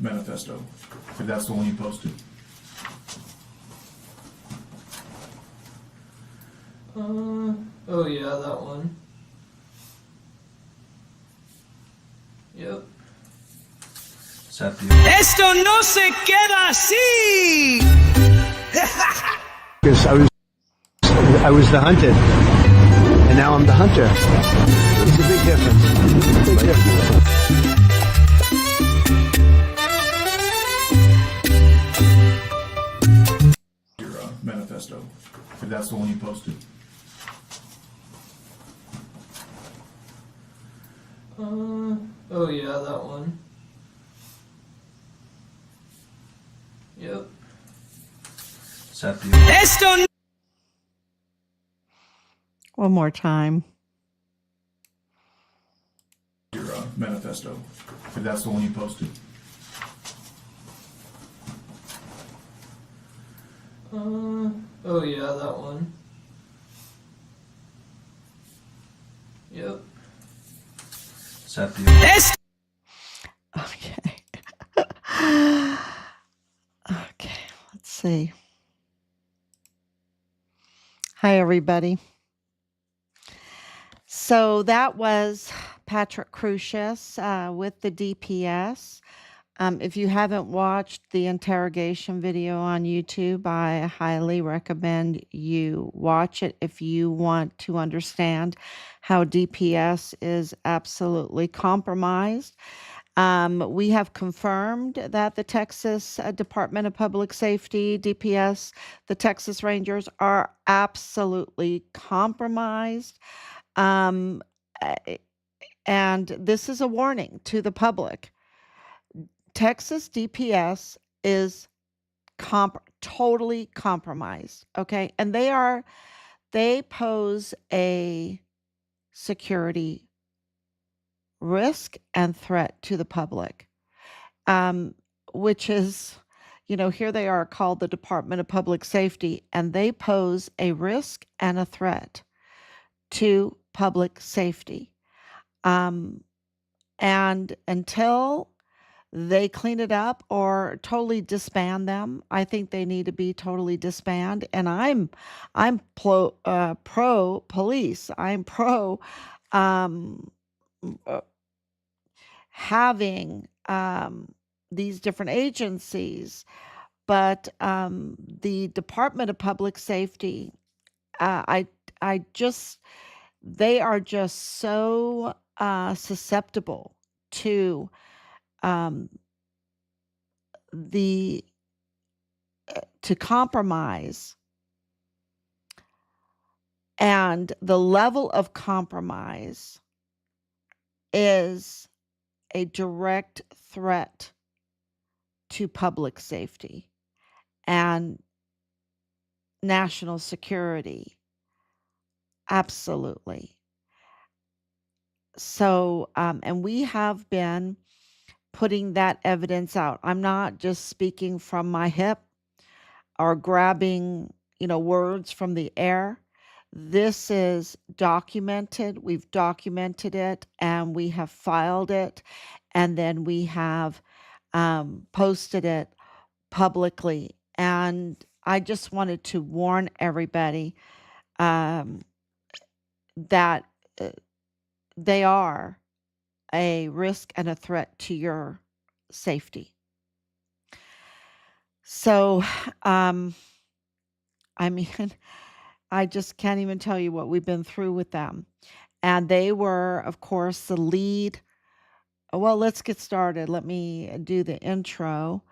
manifesto, if that's the one you posted. Oh yeah, that one. Yep. Is that the Esto no se queda así. Because I was the hunted, and now I'm the hunter. It's a big difference. Big difference. your manifesto, if that's the one you posted. Oh yeah, that one. Yep. Is that the Esto. One more time. your manifesto, if that's the one you posted. Oh yeah, that one. Yep. Is that the Esto. Okay. Okay, let's see. Hi, everybody. So that was Patrick Crucius with the DPS. If you haven't watched the interrogation video on YouTube, I highly recommend you watch it if you want to understand how DPS is absolutely compromised. We have confirmed that the Texas Department of Public Safety, DPS, the Texas Rangers are absolutely compromised. Um, and this is a warning to the public. Texas DPS is totally compromised, okay? And they pose a security risk and threat to the public, which is, here they are called the Department of Public Safety, and they pose a risk and a threat to public safety. And until they clean it up or totally disband them, I think they need to be totally disbanded. And I'm pro police. I'm pro having these different agencies, but the Department of Public Safety, they are just so susceptible to to compromise, and the level of compromise is a direct threat to public safety and national security. Absolutely. So, and we have been putting that evidence out. I'm not just speaking from my hip or grabbing, words from the air. This is documented. We've documented it and we have filed it, and then we have posted it publicly. And I just wanted to warn everybody that they are a risk and a threat to your safety. So, I mean, I just can't even tell you what we've been through with them. And they were, of course, the lead. Well, let's get started. Let me do the intro.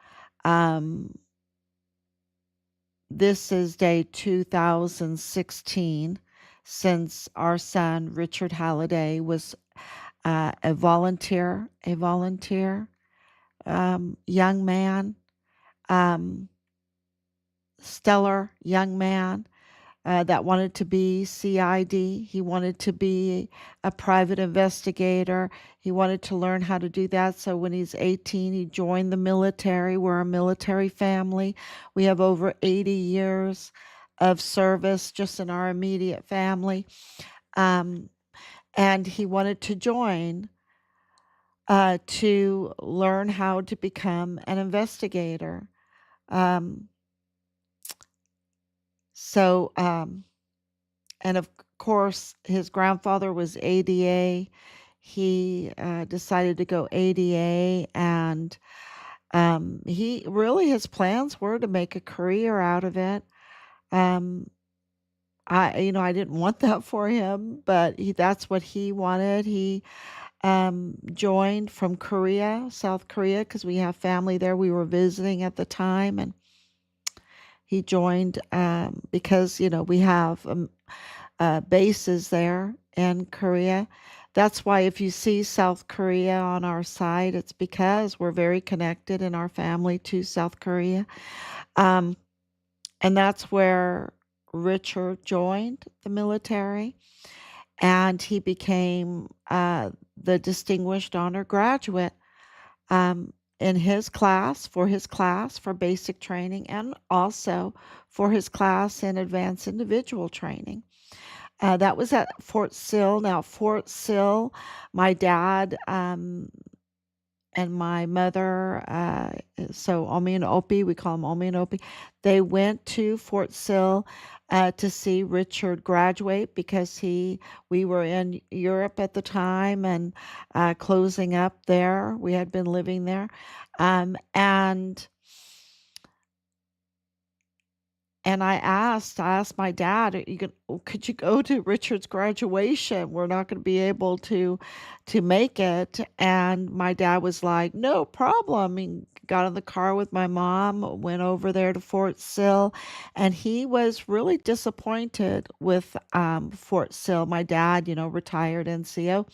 This is day 2016 since our son, Richard Halliday, was a volunteer, young man, stellar young man that wanted to be CID. He wanted to be a private investigator. He wanted to learn how to do that. So when he's 18, he joined the military. We're a military family. We have over 80 years of service just in our immediate family. And he wanted to join to learn how to become an investigator. Um, so, and of course, his grandfather was ADA. He decided to go ADA, and he really, his plans were to make a career out of it. Um, I didn't want that for him, but that's what he wanted. He joined from Korea, South Korea, because we have family there. We were visiting at the time, and he joined because we have bases there in Korea. That's why if you see South Korea on our site, it's because we're very connected in our family to South Korea. Um, and that's where Richard joined the military, and he became the distinguished honor graduate um, in his class for basic training, and also for his class in advanced individual training. That was at Fort Sill. Now, Fort Sill, my dad and my mother, so Omi and Opie, we call them Omi and Opie, they went to Fort Sill to see Richard graduate because we were in Europe at the time and closing up there. We had been living there. And I asked my dad, could you go to Richard's graduation? We're not going to be able to make it. And my dad was like, no problem. He got in the car with my mom, went over there to Fort Sill, and he was really disappointed with Fort Sill. My dad, retired NCO,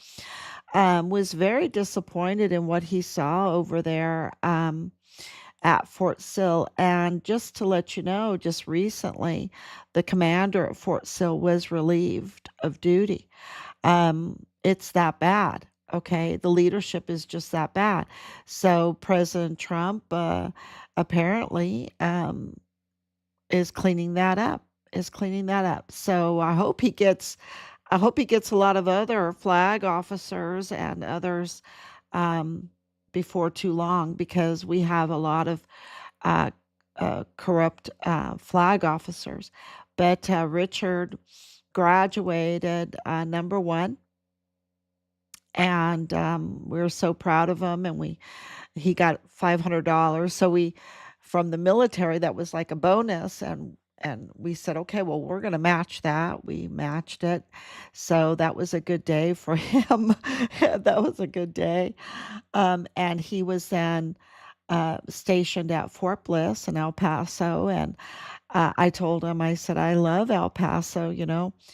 was very disappointed in what he saw over there. At Fort Sill. And just to let you know, just recently, the commander at Fort Sill was relieved of duty. It's that bad. Okay, the leadership is just that bad. So President Trump apparently is cleaning that up. So I hope he gets a lot of other flag officers and others um, before too long, because we have a lot of uh, corrupt flag officers. But Richard graduated number one, and we were so proud of him. And he got $500. So from the military, that was like a bonus, and we said, okay, well, we're going to match that. We matched it. So that was a good day for him. That was a good day. And he was then stationed at Fort Bliss in El Paso. And I told him, I said, I love El Paso.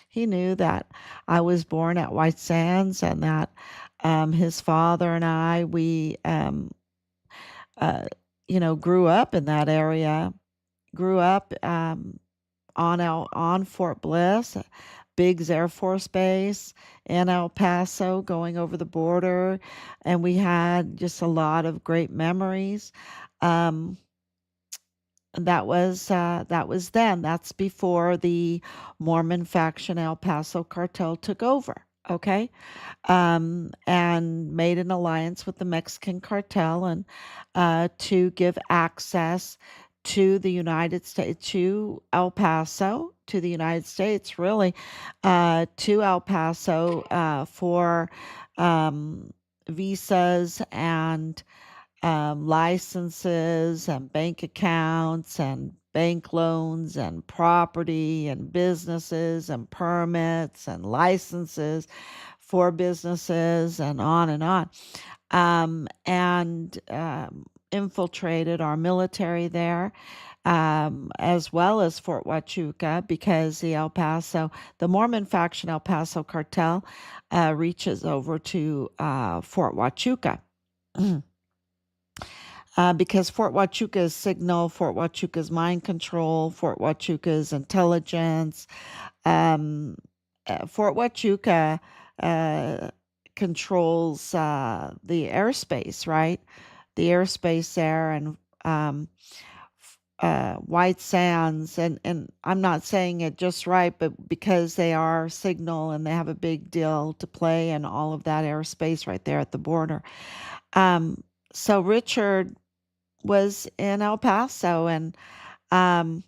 He knew that I was born at White Sands, and that his father and I, we, grew up in that area, grew up on Fort Bliss, Biggs Air Force Base in El Paso, going over the border, and we had just a lot of great memories. Um, that was then. That's before the Mormon faction El Paso cartel took over. Okay, and made an alliance with the Mexican cartel, and to give access to the United States, to El Paso, to the United States, really, to El Paso for visas and licenses and bank accounts and bank loans and property and businesses and permits and licenses for businesses, and on and on. And infiltrated our military there, as well as Fort Huachuca, because the Mormon faction El Paso cartel reaches over to Fort Huachuca. Because Fort Huachuca's signal, Fort Huachuca's mind control, Fort Huachuca's intelligence. Fort Huachuca controls the airspace, right? The airspace there, and White Sands, and I'm not saying it just right, but because they are signal and they have a big deal to play in all of that airspace right there at the border. Um, so Richard was in El Paso, and um,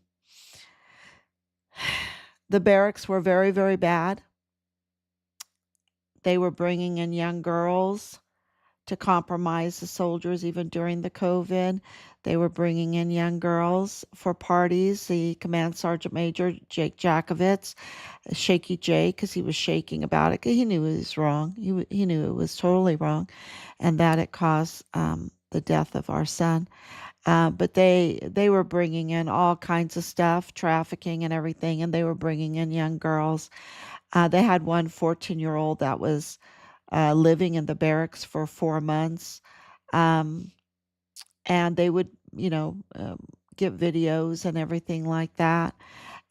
the barracks were very, very bad. They were bringing in young girls to compromise the soldiers even during the COVID. They were bringing in young girls for parties. The Command Sergeant Major, Jake Jakovitz, Shaky Jake, because he was shaking about it. He knew it was wrong. He knew it was totally wrong and that it caused the death of our son. But they were bringing in all kinds of stuff, trafficking and everything, and they were bringing in young girls. They had one 14-year-old that was living in the barracks for 4 months. Um, and they would, get videos and everything like that.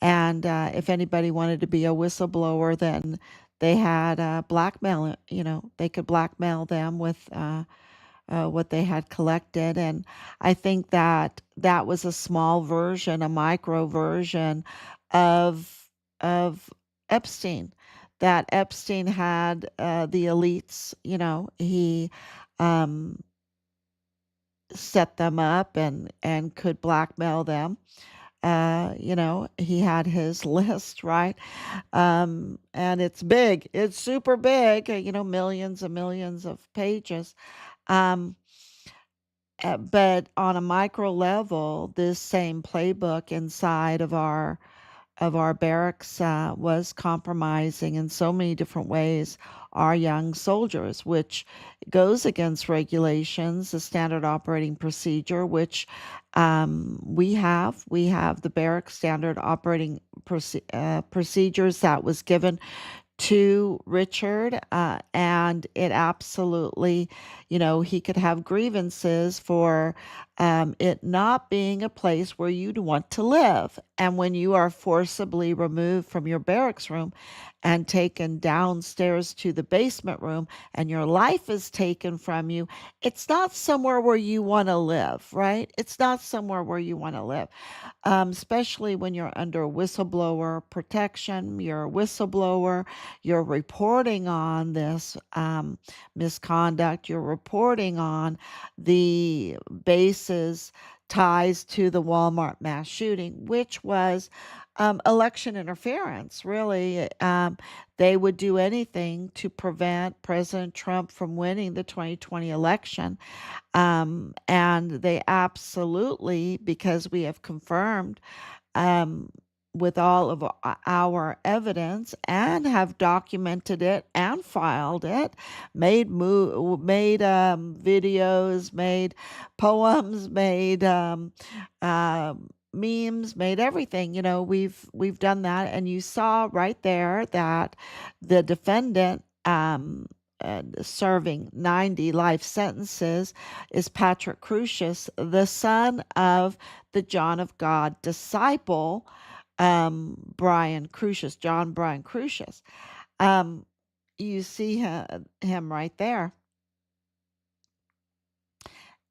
And if anybody wanted to be a whistleblower, then they had blackmail, they could blackmail them with what they had collected. And I think that that was a small version, a micro version of Epstein. That Epstein had the elites, he um, set them up and could blackmail them. He had his list, right? And it's big, it's super big, millions and millions of pages. Um, but on a micro level, this same playbook inside of our barracks was compromising in so many different ways our young soldiers, which goes against regulations, the standard operating procedure, which we have. We have the barracks standard operating procedures that was given to Richard, and it absolutely, he could have grievances for it not being a place where you'd want to live. And when you are forcibly removed from your barracks room and taken downstairs to the basement room and your life is taken from you, it's not somewhere where you want to live, right? It's not somewhere where you want to live, especially when you're under whistleblower protection. You're a whistleblower, you're reporting on this misconduct, you're reporting on the base's ties to the Walmart mass shooting, which was election interference. Really, they would do anything to prevent President Trump from winning the 2020 election. And they absolutely, because we have confirmed um, with all of our evidence and have documented it and filed it, made videos, made poems, made memes, made everything. We've done that, and you saw right there that the defendant. Serving 90 life sentences is Patrick Crusius, the son of the John of God disciple, John Brian Crusius. You see him right there.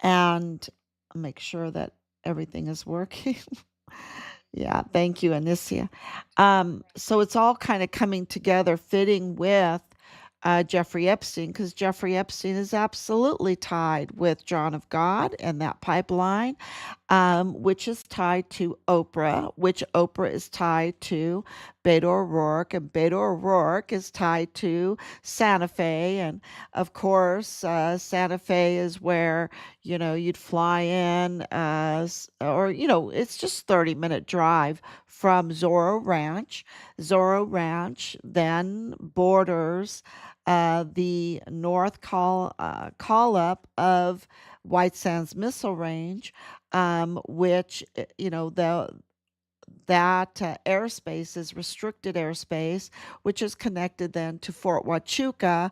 And make sure that everything is working. Yeah, thank you, Anicia. So it's all kind of coming together, fitting with Jeffrey Epstein, because Jeffrey Epstein is absolutely tied with John of God and that pipeline, which is tied to Oprah, which Oprah is tied to Beto O'Rourke, and Beto O'Rourke is tied to Santa Fe. And of course, Santa Fe is where, you'd fly in, or, it's just 30-minute drive from Zorro Ranch. Zorro Ranch then borders the north call up of White Sands Missile Range, which that airspace is restricted airspace, which is connected then to Fort Huachuca.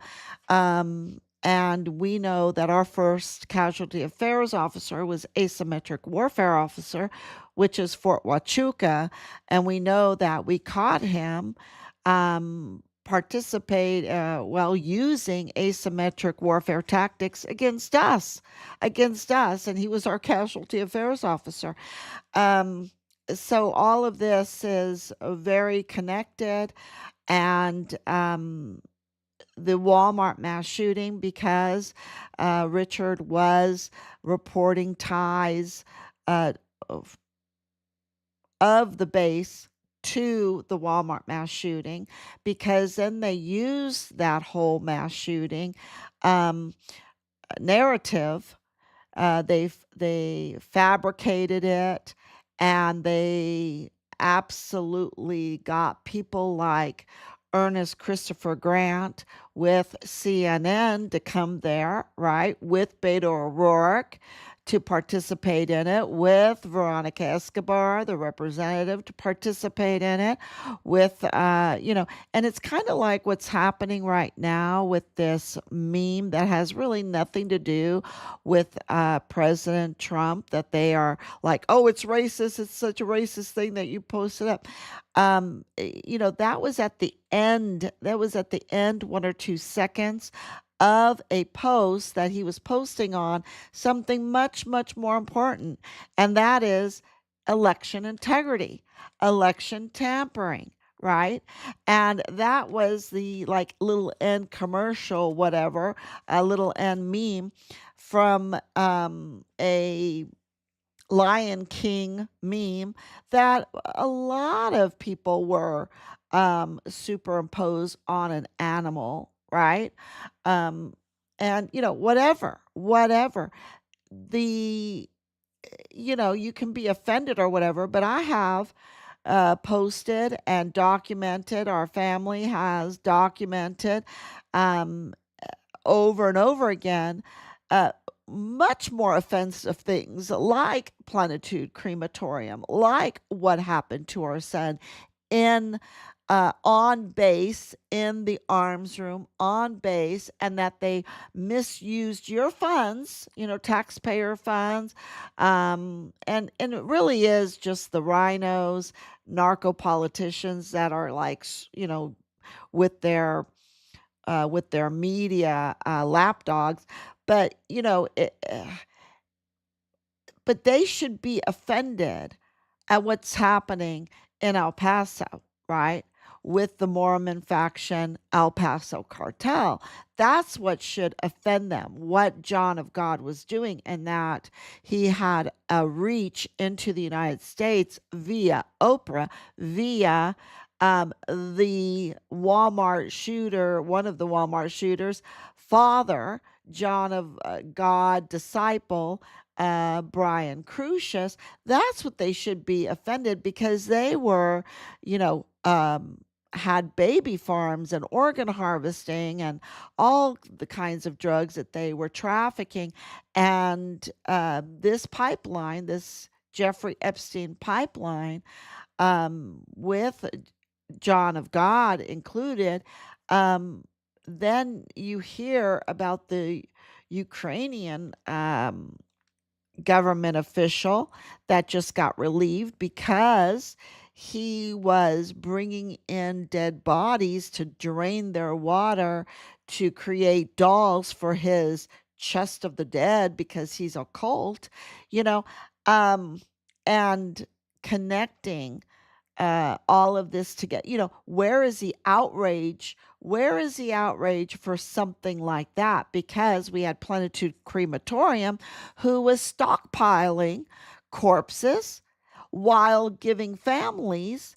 And we know that our first casualty affairs officer was asymmetric warfare officer, which is Fort Huachuca. And we know that we caught him participate, using asymmetric warfare tactics against us, and he was our casualty affairs officer. Um, so all of this is very connected, and the Walmart mass shooting, because Richard was reporting ties uh, of, of the base to the Walmart mass shooting, because then they used that whole mass shooting um, narrative. They fabricated it, and they absolutely got people like Ernest Christopher Grant with CNN to come there, right? With Beto O'Rourke to participate in it, with Veronica Escobar, the representative, to participate in it, with, and it's kind of like what's happening right now with this meme that has really nothing to do with President Trump, that they are like, oh, it's racist. It's such a racist thing that you posted up. That was at the end. That was at the end, 1 or 2 seconds of a post that he was posting on something much, much more important, and that is election integrity, election tampering, right? And that was the like little end commercial, whatever, a little end meme from a Lion King meme that a lot of people were superimposed on an animal, right? Um, and whatever. The you can be offended or whatever, but I have posted and documented. Our family has documented um, over and over again uh, much more offensive things like Plenitude Crematorium, like what happened to our son in on base in the arms room on base, and that they misused your funds, taxpayer funds, and it really is just the rhinos, narco politicians that are like with their media lapdogs, but but they should be offended at what's happening in El Paso, right? With the Mormon faction, El Paso cartel. That's what should offend them, what John of God was doing, and that he had a reach into the United States via Oprah, via the Walmart shooter, one of the Walmart shooters, father, John of God disciple, Brian Crucius. That's what they should be offended, because they were, you know, had baby farms and organ harvesting and all the kinds of drugs that they were trafficking. And this pipeline, this Jeffrey Epstein pipeline, with John of God included, then you hear about the Ukrainian government official that just got relieved because he was bringing in dead bodies to drain their water to create dolls for his chest of the dead, because he's a cult, you know, um, and connecting all of this together. Where is the outrage? Where is the outrage for something like that? Because we had Plenitude Crematorium, who was stockpiling corpses while giving families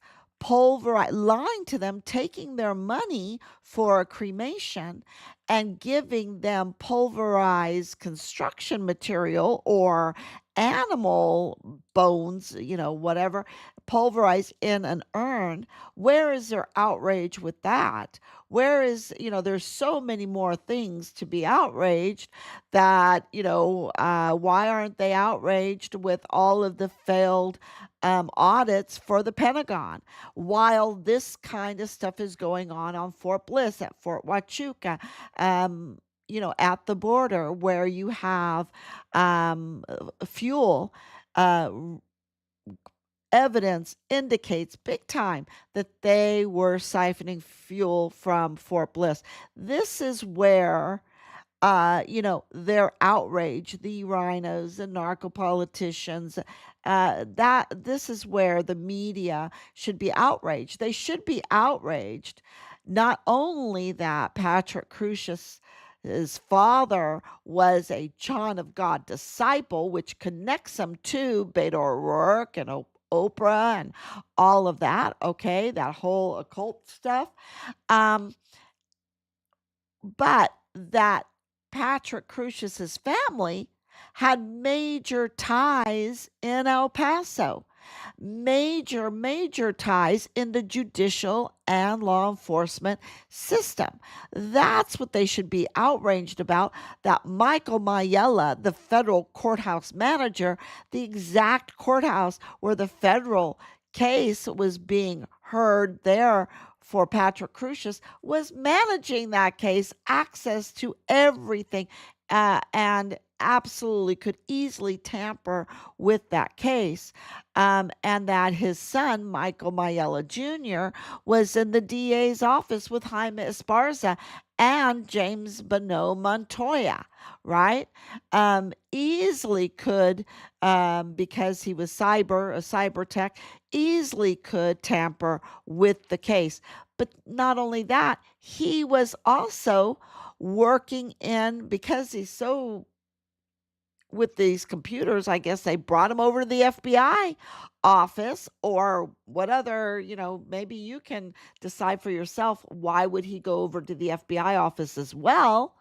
lying to them, taking their money for a cremation and giving them pulverized construction material or animal bones, whatever, pulverized in an urn. Where is their outrage with that? Where is, there's so many more things to be outraged that, why aren't they outraged with all of the failed audits for the Pentagon, while this kind of stuff is going on Fort Bliss, at Fort Huachuca, at the border, where you have fuel evidence indicates big time that they were siphoning fuel from Fort Bliss. This is where their outrage, the rhinos, the narco politicians, that this is where the media should be outraged. They should be outraged not only that Patrick Crusius, his father, was a John of God disciple, which connects him to Beto O'Rourke and Oprah and all of that, okay, that whole occult stuff, but that Patrick Crusius's family had major ties in El Paso, major ties in the judicial and law enforcement system. That's what they should be outraged about, that Michael Mayella, the federal courthouse manager, the exact courthouse where the federal case was being heard there for Patrick Crusius, was managing that case, access to everything, and absolutely could easily tamper with that case. And that his son, Michael Mayella Jr., was in the DA's office with Jaime Esparza and James Bonneau Montoya, right? Easily could, because he was a cyber tech, easily could tamper with the case. But not only that, he was also working because he's so with these computers, I guess they brought him over to the FBI office, or what other, maybe you can decide for yourself, why would he go over to the FBI office as well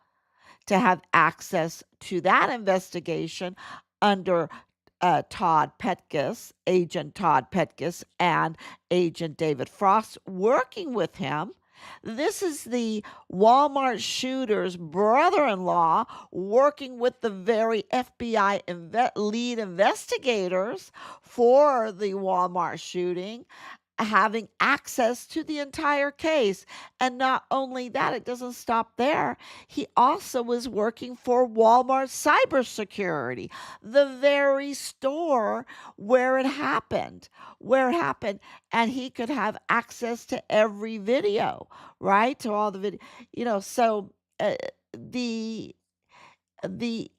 to have access to that investigation under Agent Todd Petkus, and Agent David Frost working with him. This is the Walmart shooter's brother-in-law working with the very FBI lead investigators for the Walmart shooting, having access to the entire case. And not only that, it doesn't stop there. He also was working for Walmart cybersecurity, the very store where it happened, and he could have access to every video, right? To all the video, so the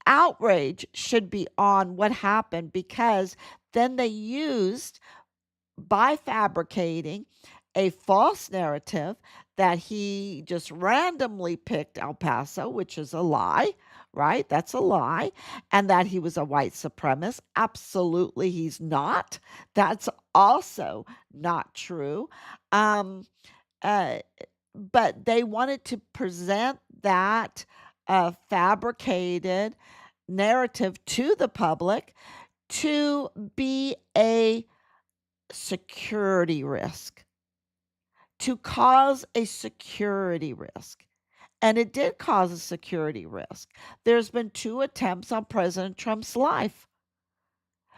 outrage should be on what happened, because then they used, by fabricating a false narrative, that he just randomly picked El Paso, which is a lie, right? That's a lie. And that he was a white supremacist. Absolutely, he's not. That's also not true. But they wanted to present that fabricated narrative to the public to be a security risk, to cause a security risk. And it did cause a security risk. There's been 2 attempts on President Trump's life.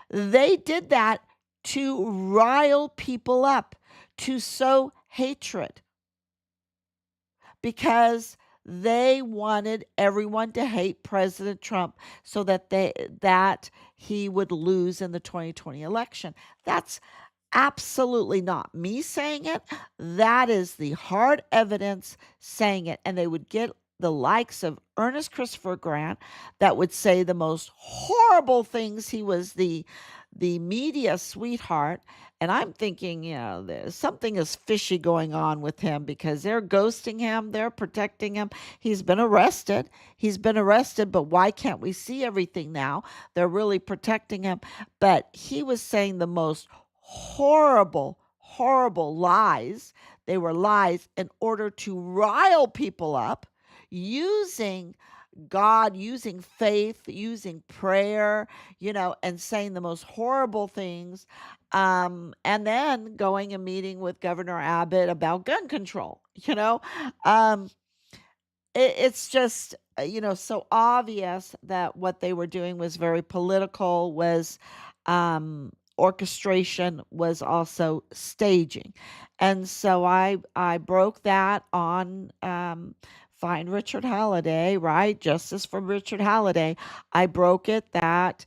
They did that to rile people up, to sow hatred, because they wanted everyone to hate President Trump so that he would lose in the 2020 election. That's absolutely not me saying it. That is the hard evidence saying it. And they would get the likes of Ernest Christopher Grant that would say the most horrible things. He was the media sweetheart. And I'm thinking, there's something is fishy going on with him, because they're ghosting him. They're protecting him. He's been arrested. But why can't we see everything now? They're really protecting him. But he was saying the most horrible lies. They were lies in order to rile people up, using God, using faith, using prayer, and saying the most horrible things. And then going and meeting with Governor Abbott about gun control. It's just, so obvious that what they were doing was very political, was orchestration, was also staging. And so I broke that on find Richard Halliday, right? Justice for Richard Halliday. I broke it that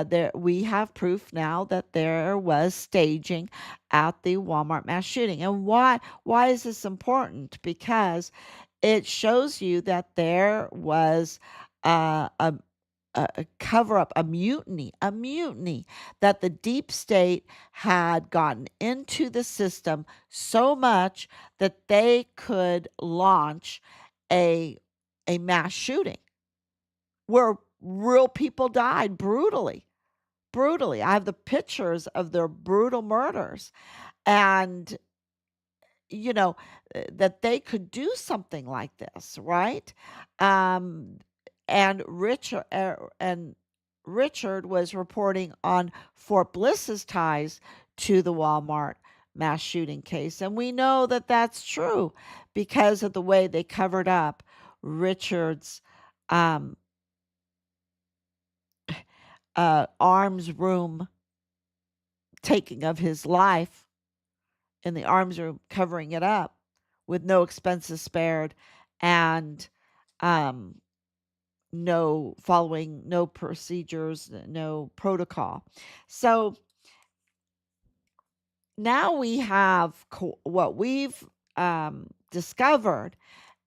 there we have proof now that there was staging at the Walmart mass shooting. And why is this important? Because it shows you that there was a cover up, a mutiny that the deep state had gotten into the system so much that they could launch a mass shooting where real people died brutally. Brutally. I have the pictures of their brutal murders. And you know, that they could do something like this, right? Um, and Richard was reporting on Fort Bliss's ties to the Walmart mass shooting case, and we know that that's true because of the way they covered up Richard's um, arms room taking of his life in the arms room, covering it up with no expenses spared and um, no following, no procedures, no protocol. So now we have what we've discovered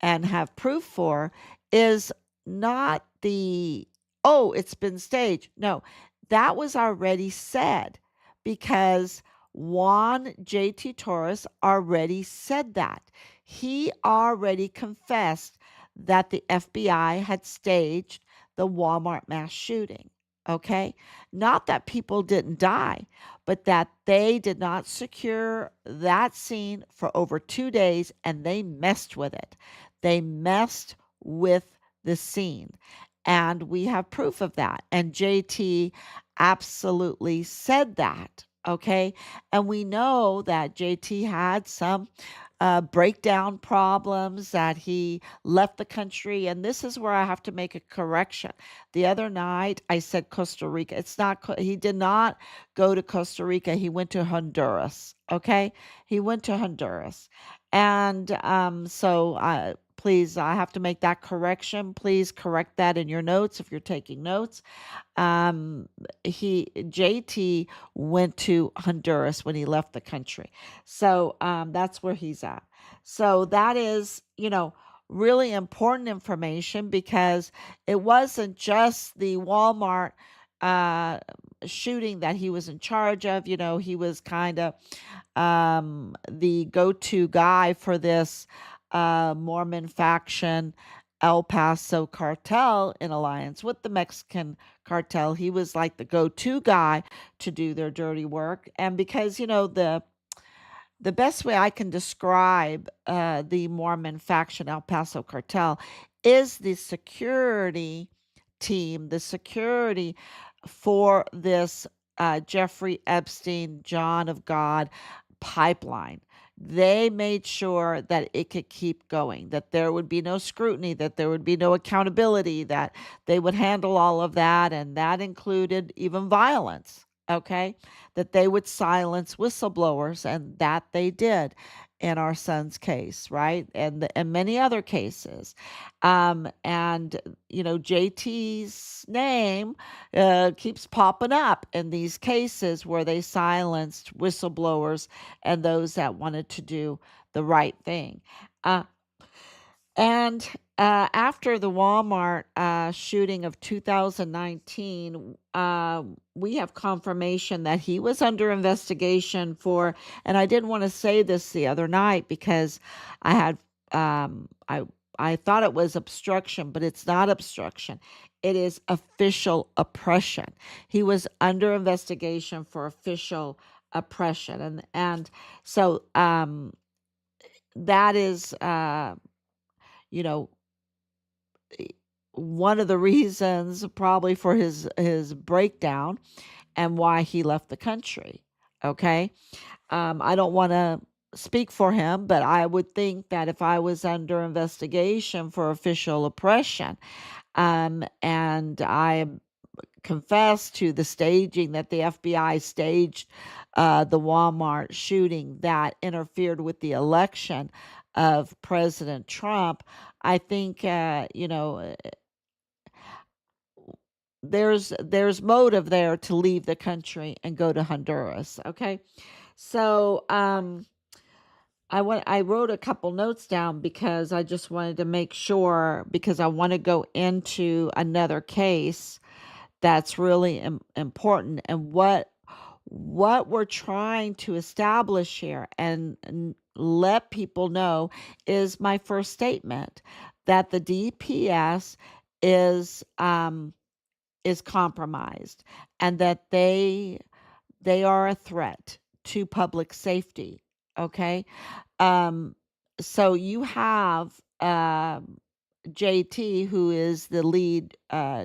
and have proof for is not the, oh, it's been staged. No, that was already said because Juan J.T. Torres already said that. He already confessed that the FBI had staged the Walmart mass shooting. Okay? Not that people didn't die, but that they did not secure that scene for over 2 days and they messed with it. They messed with the scene. And we have proof of that. And JT absolutely said that. Okay. And we know that JT had some breakdown problems, that he left the country. And this is where I have to make a correction. The other night I said Costa Rica. It's not, he did not go to Costa Rica. He went to Honduras. Okay. He went to Honduras. And so please, I have to make that correction. Please correct that in your notes if you're taking notes. JT went to Honduras when he left the country. So that's where he's at. So that is, really important information because it wasn't just the Walmart shooting that he was in charge of. He was kind of the go-to guy for this Mormon faction El Paso cartel in alliance with the Mexican cartel. He was like the go-to guy to do their dirty work. And because, the best way I can describe the Mormon faction El Paso cartel is the security team, the security for this Jeffrey Epstein, John of God pipeline. They made sure that it could keep going, that there would be no scrutiny, that there would be no accountability, that they would handle all of that. And that included even violence, okay? That they would silence whistleblowers, and that they did in our son's case, right? And many other cases. JT's name keeps popping up in these cases where they silenced whistleblowers and those that wanted to do the right thing. And after the Walmart shooting of 2019, we have confirmation that he was under investigation for, and I didn't want to say this the other night because I had, I thought it was obstruction, but it's not obstruction. It is official oppression. He was under investigation for official oppression. And so that is, one of the reasons probably for his breakdown and why he left the country. Okay. I don't want to speak for him, but I would think that if I was under investigation for official oppression, and I confessed to the staging that the FBI staged the Walmart shooting that interfered with the election of President Trump, I think, there's motive there to leave the country and go to Honduras. Okay, so I wrote a couple notes down because I just wanted to make sure, because I want to go into another case that's really important, and what we're trying to establish here and let people know is my first statement, that the DPS is compromised, and that they are a threat to public safety. Okay, um, so you have JT, who is the lead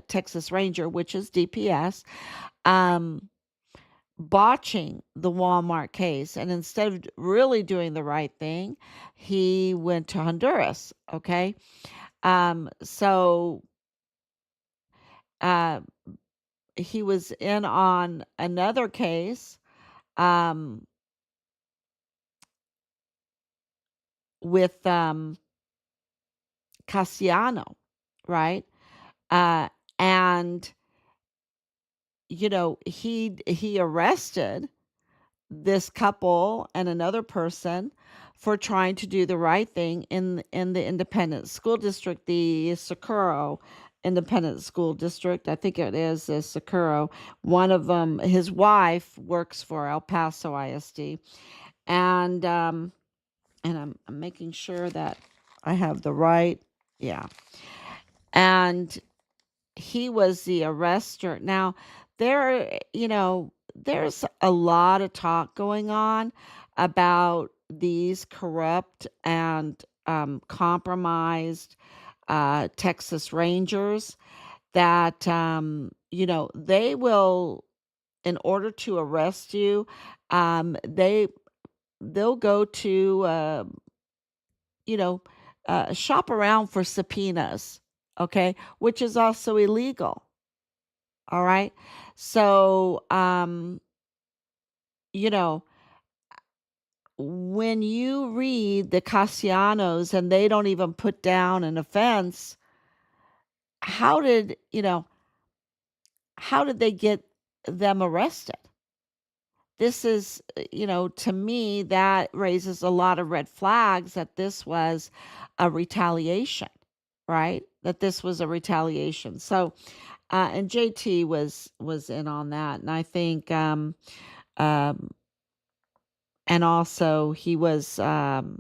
Texas Ranger, which is DPS, um, botching the Walmart case, and instead of really doing the right thing, he went to Honduras. Okay, so uh, he was in on another case um, with Cassiano, right? Uh, and he arrested this couple and another person for trying to do the right thing in the independent school district, the Socorro Independent School District. I think it is the Socorro. One of them, his wife works for El Paso ISD, and I'm making sure that I have the right, yeah. And he was the arrestor. Now, there's a lot of talk going on about these corrupt and compromised Texas Rangers that, they will, in order to arrest you, they'll go to, you know, shop around for subpoenas, okay, which is also illegal. All right. So, you know, when you read the Cassianos and they don't even put down an offense, how did, how did they get them arrested? This is, to me, that raises a lot of red flags that this was a retaliation, right? That this was a retaliation. So, and JT was in on that, and I think, um, and also he was the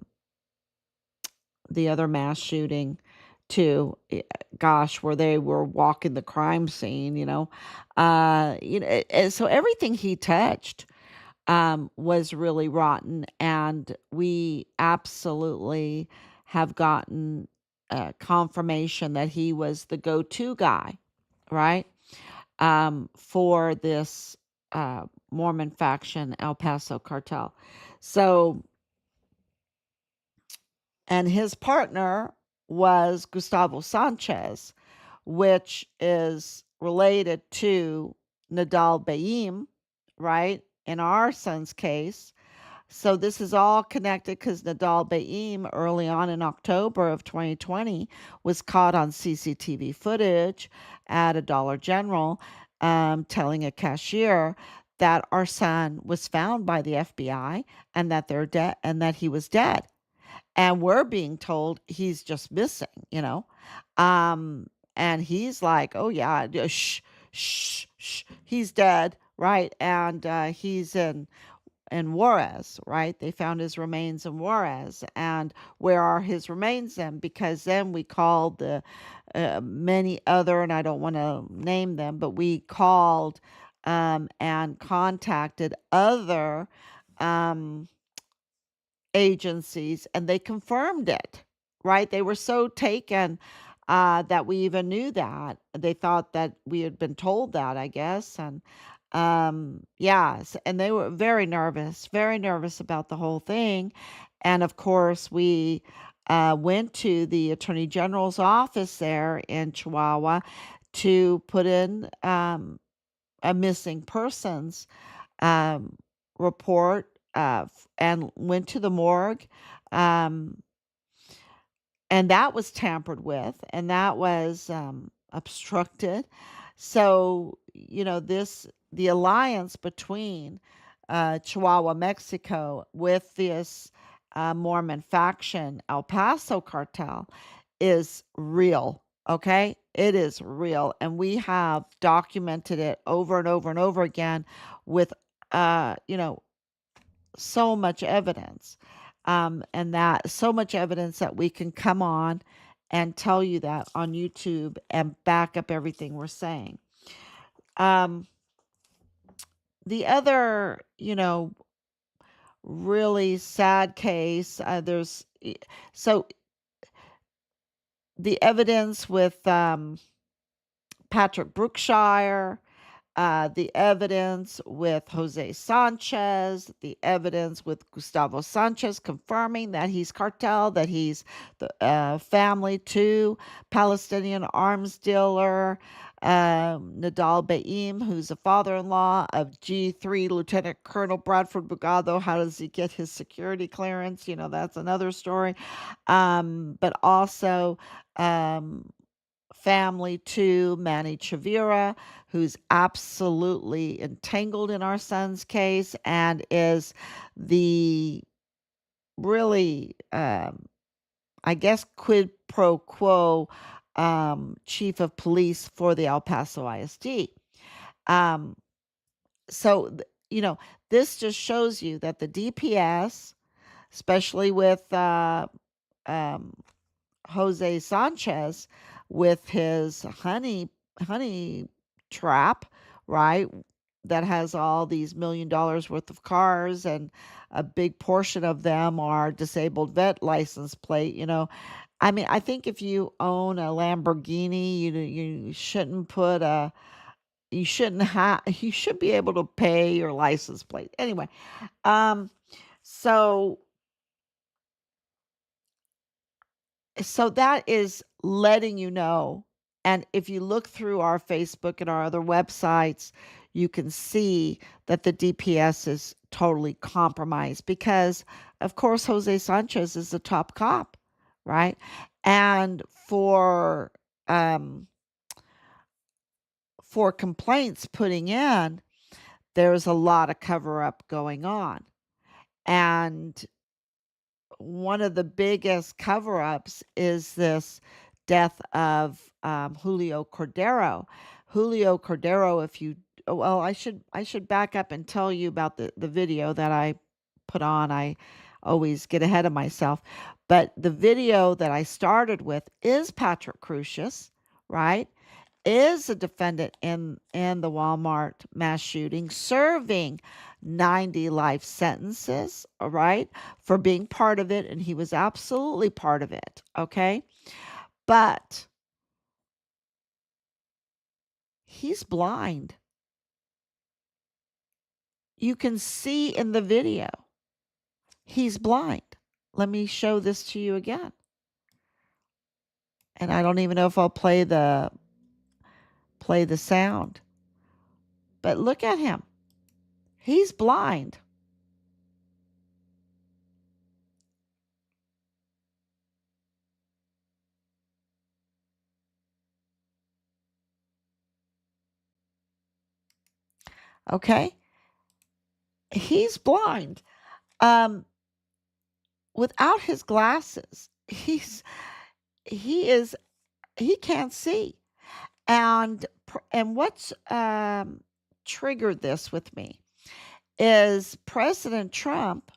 other mass shooting too. Gosh, where they were walking the crime scene, so everything he touched was really rotten, and we absolutely have gotten confirmation that he was the go-to guy, right? For this Mormon faction, El Paso cartel. So, and his partner was Gustavo Sanchez, which is related to Nadal Baim, right? In our son's case. So this is all connected because Nadal Baim, early on in October of 2020, was caught on CCTV footage at a Dollar General, telling a cashier that our son was found by the FBI and that they're dead and that he was dead. And we're being told he's just missing, Um, and he's like, oh yeah, shh, shh, shh, he's dead, right? And he's in Juarez, right? They found his remains in Juarez. And where are his remains then? Because then we called the many other, and I don't want to name them, but we called and contacted other agencies, and they confirmed it, right? They were so taken that we even knew that. They thought that we had been told that, I guess. And yes, and they were very nervous about the whole thing. And of course, we went to the Attorney General's office there in Chihuahua to put in a missing persons um, report, and went to the morgue. Um, and that was tampered with, and that was obstructed. So, the alliance between Chihuahua, Mexico, with this Mormon faction, El Paso cartel, is real. Okay, it is real, and we have documented it over and over and over again with, so much evidence, and that so much evidence that we can come on and tell you that on YouTube and back up everything we're saying. Um, the other, really sad case, so the evidence with Patrick Brookshire, the evidence with Jose Sanchez, the evidence with Gustavo Sanchez confirming that he's cartel, that he's the family to Palestinian arms dealer, Nadal Baim, who's a father-in-law of G3 Lieutenant Colonel Bradford Bugado. How does he get his security clearance? That's another story. But also, family to Manny Chavira, who's absolutely entangled in our son's case and is the really, I guess, quid pro quo chief of police for the El Paso ISD. So, this just shows you that the DPS, especially with Jose Sanchez, with his honey trap, right? That has all these $1 million worth of cars, and a big portion of them are disabled vet license plate. I mean, I think if you own a Lamborghini, you shouldn't put a you shouldn't have you should be able to pay your license plate anyway. So that is letting you know. And if you look through our Facebook and our other websites, you can see that the DPS is totally compromised because, of course, Jose Sanchez is the top cop, right? And for complaints putting in, there's a lot of cover up going on. And one of the biggest cover-ups is this death of Julio Cordero. Julio Cordero, I should back up and tell you about the video that I put on. I always get ahead of myself. But the video that I started with is Patrick Crucius, right? Is a defendant in the Walmart mass shooting, serving 90 life sentences, all right, for being part of it, and he was absolutely part of it, okay? But he's blind. You can see in the video, he's blind. Let me show this to you again. And I don't even know if I'll play the sound. But look at him. He's blind. Okay? He's blind. Without his glasses, he can't see. And what's triggered this with me is President Trump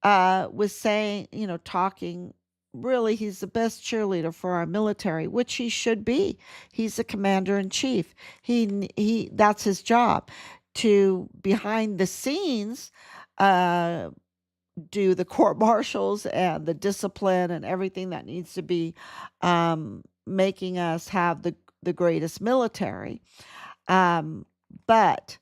was saying, talking, really, he's the best cheerleader for our military, which he should be. He's the commander in chief. That's his job, to behind the scenes do the court martials and the discipline and everything that needs to be making us have the greatest military. But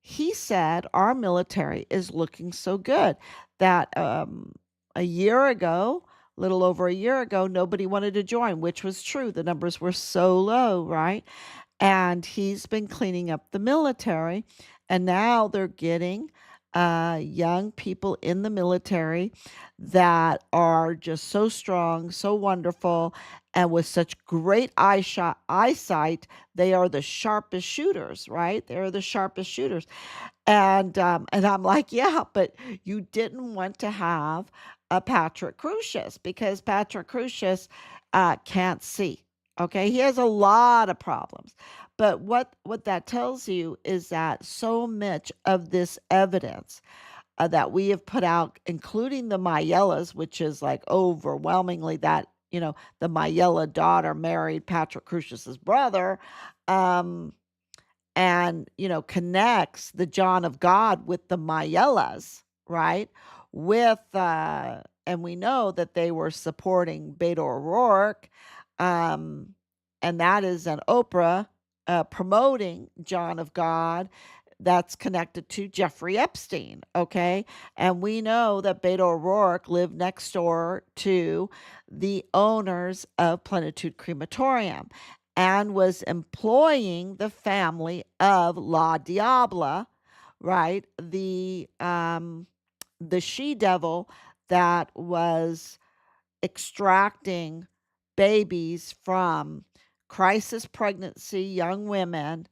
he said our military is looking so good that a year ago, little over a year ago, nobody wanted to join, which was true. The numbers were so low, right? And he's been cleaning up the military, and now they're getting young people in the military that are just so strong, so wonderful, and with such great eyesight. They are the sharpest shooters, right? They're the sharpest shooters. And I'm like, yeah, but you didn't want to have a Patrick Crucius because Patrick Crucius can't see. Okay, he has a lot of problems. But what that tells you is that so much of this evidence that we have put out, including the Mayellas, which is like overwhelmingly that, the Mayella daughter married Patrick Crucius's brother, um, and, connects the John of God with the Mayellas, right? And we know that they were supporting Beto O'Rourke, um, and that is an Oprah promoting John of God that's connected to Jeffrey Epstein, okay? And we know that Beto O'Rourke lived next door to the owners of Plenitude Crematorium and was employing the family of La Diabla, right? The she devil that was extracting babies from crisis pregnancy young women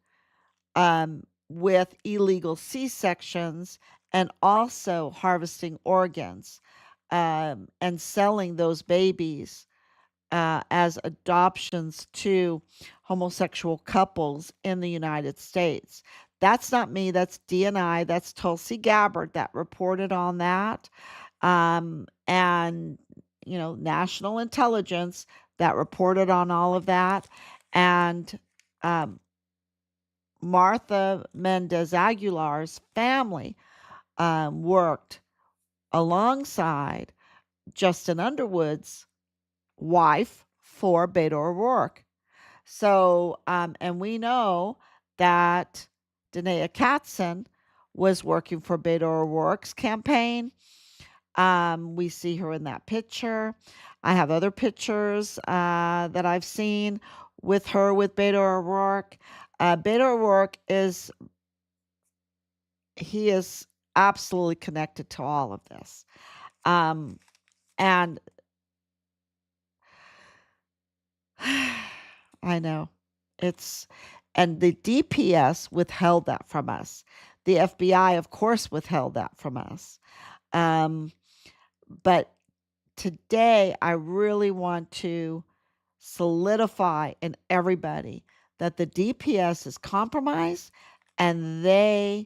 with illegal C-sections and also harvesting organs and selling those babies as adoptions to homosexual couples in the United States. That's not me, that's DNI, that's Tulsi Gabbard that reported on that. And, national intelligence that reported on all of that. And Martha Mendez Aguilar's family worked alongside Justin Underwood's wife for Beto O'Rourke. So, and we know that Danae Katzen was working for Beto O'Rourke's campaign. We see her in that picture. I have other pictures that I've seen with her with Beto O'Rourke. Beto O'Rourke is absolutely connected to all of this. And I know and the DPS withheld that from us. The FBI, of course, withheld that from us. But today, I really want to solidify in everybody that the DPS is compromised and they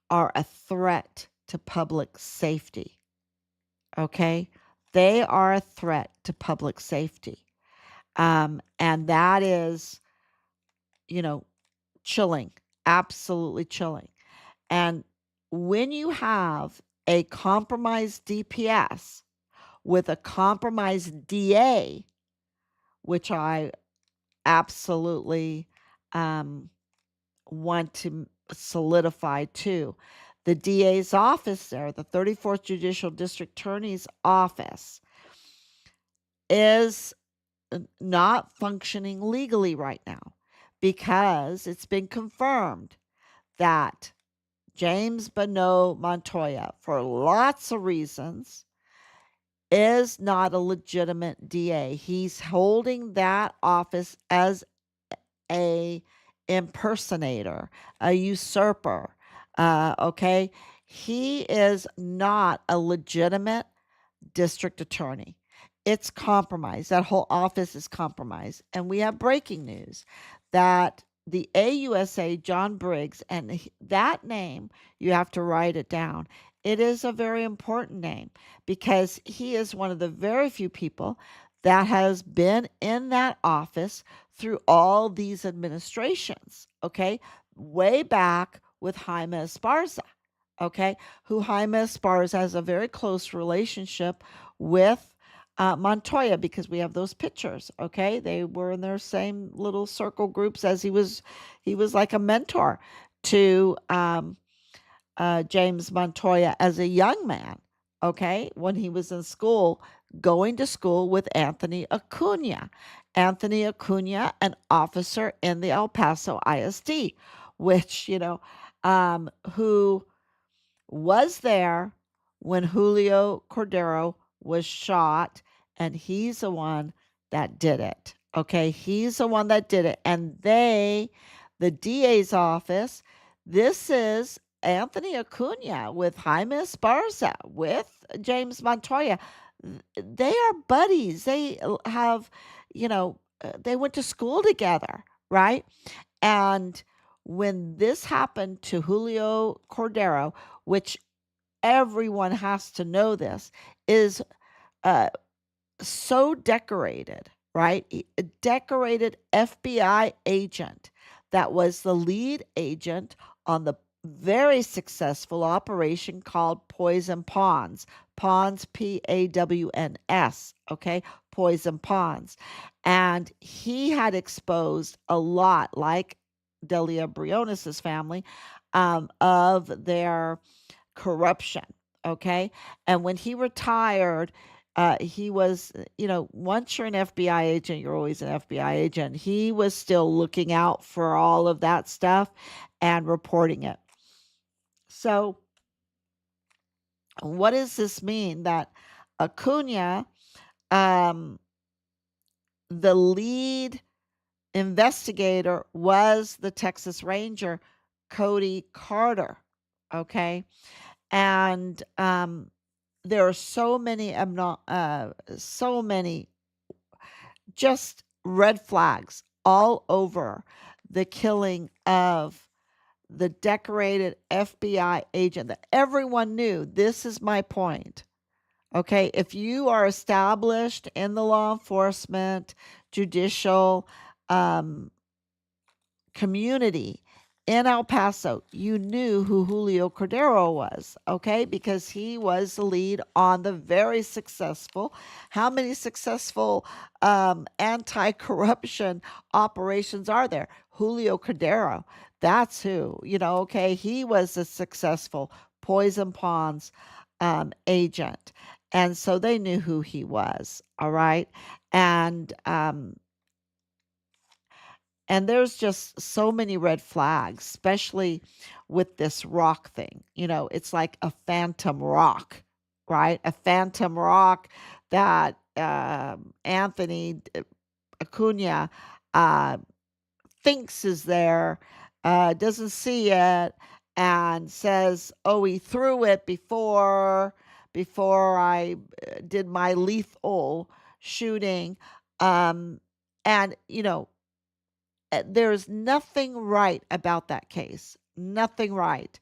are a threat to public safety. Okay? They are a threat to public safety. And that is, chilling, absolutely chilling. And when you have a compromised DPS with a compromised DA, which I absolutely want to solidify too, the DA's office there, the 34th Judicial District Attorney's office, is not functioning legally right now because it's been confirmed that James Bonneau Montoya, for lots of reasons, is not a legitimate DA. He's holding that office as a impersonator, a usurper. Okay, he is not a legitimate district attorney. It's compromised. That whole office is compromised. And we have breaking news that the AUSA, John Briggs, and that name, you have to write it down. It is a very important name because he is one of the very few people that has been in that office through all these administrations, okay? Way back with Jaime Esparza, okay? Who Jaime Esparza has a very close relationship with Montoya because we have those pictures, okay? They were in their same little circle groups as he was like a mentor to James Montoya as a young man, okay? When he was in school, going to school with Anthony Acuna. Anthony Acuna, an officer in the El Paso ISD, which, who was there when Julio Cordero was shot, and he's the one that did it. Okay, he's the one that did it. And the DA's office, this is Anthony Acuna with Jaime Esparza, with James Montoya. They are buddies. They have, they went to school together, right? And when this happened to Julio Cordero, which everyone has to know this, is so decorated, right? A decorated FBI agent that was the lead agent on the very successful operation called Poison Pawns. Pawns, Pawns, okay? Poison Pawns. And he had exposed a lot, like Delia Briones' family, of their corruption, okay? And when he retired, he was, once you're an FBI agent, you're always an FBI agent. He was still looking out for all of that stuff and reporting it. So, what does this mean? That Acuna, the lead investigator, was the Texas Ranger Cody Carter, okay? And there are so many just red flags all over the killing of the decorated FBI agent that everyone knew. This is my point. Okay, if you are established in the law enforcement, judicial community in El Paso, you knew who Julio Cordero was, okay? Because he was the lead on the very successful, how many successful anti-corruption operations are there? Julio Cordero, that's who, okay? He was a successful Poison Pawns agent. And so they knew who he was, all right? And there's just so many red flags, especially with this rock thing. It's like a phantom rock, right? A phantom rock that Anthony Acuna thinks is there, doesn't see it, and says, "Oh, he threw it before I did my lethal shooting." And there's nothing right about that case. Nothing right.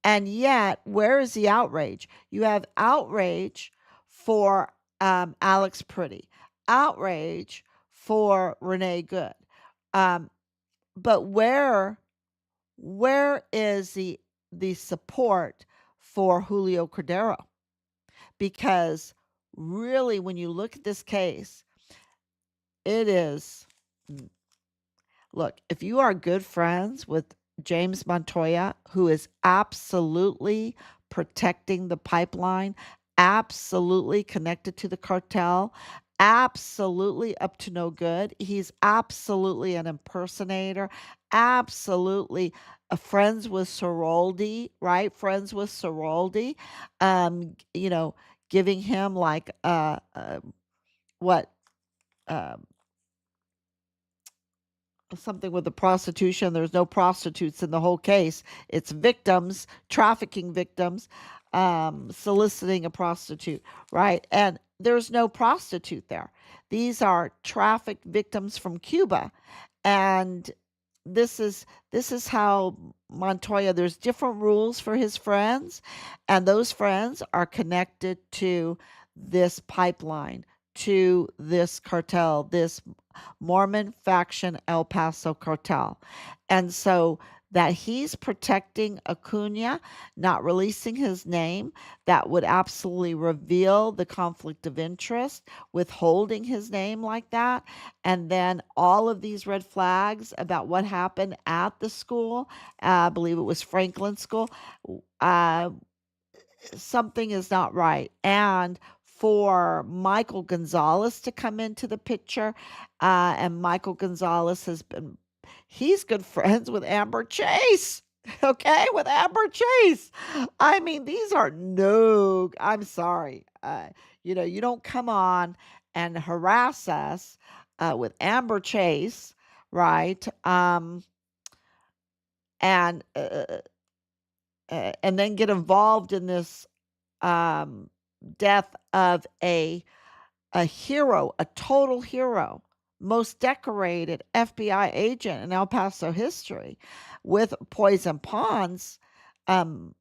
And yet, where is the outrage? You have outrage for Alex Pretty, outrage for Renee Good. But where is the support for Julio Cordero? Because really, when you look at this case, it is... Look, if you are good friends with James Montoya, who is absolutely protecting the pipeline, absolutely connected to the cartel, absolutely up to no good, he's absolutely an impersonator, absolutely friends with Soroldi, right? Friends with Soroldi, giving him like what? Something with the prostitution. There's no prostitutes in the whole case. It's victims, trafficking victims, soliciting a prostitute, right? And there's no prostitute there. These are trafficked victims from Cuba. And this is how Montoya, there's different rules for his friends, and those friends are connected to this pipeline, to this cartel, this Mormon faction El Paso cartel. And so that he's protecting Acuna, not releasing his name, that would absolutely reveal the conflict of interest, withholding his name like that. And then all of these red flags about what happened at the school, I believe it was Franklin School, something is not right. And for Michael Gonzalez to come into the picture, and Michael Gonzalez he's good friends with Amber Chase. Okay, with Amber Chase. I mean, these are no, I'm sorry. You don't come on and harass us with Amber Chase, right? And and then get involved in this um, death of a hero, a total hero, most decorated FBI agent in El Paso history, with Poison Ponds, um,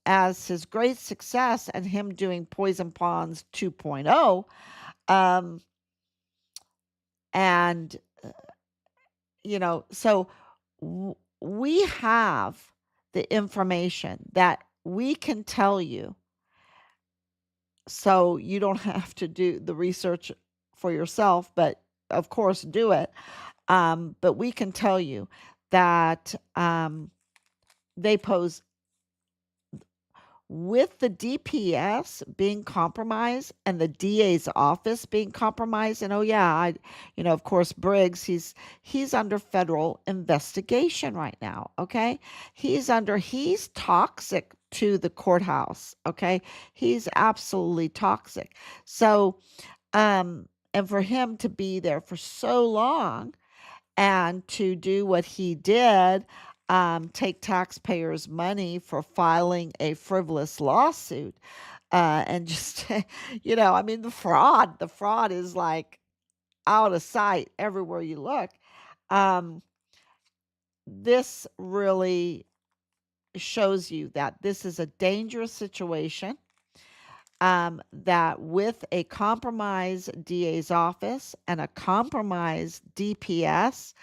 as his great success and him doing Poison Ponds 2.0. Um, and, so we have the information that we can tell you, so you don't have to do the research for yourself, but of course do it. But we can tell you that they pose, with the DPS being compromised and the DA's office being compromised. And oh yeah, of course, Briggs, he's under federal investigation right now. Okay. He's toxic to the courthouse. Okay. He's absolutely toxic. So, and for him to be there for so long and to do what he did, take taxpayers' money for filing a frivolous lawsuit, and just, I mean, the fraud is like out of sight everywhere you look. Um, this really shows you that this is a dangerous situation. That with a compromised DA's office and a compromised DPS,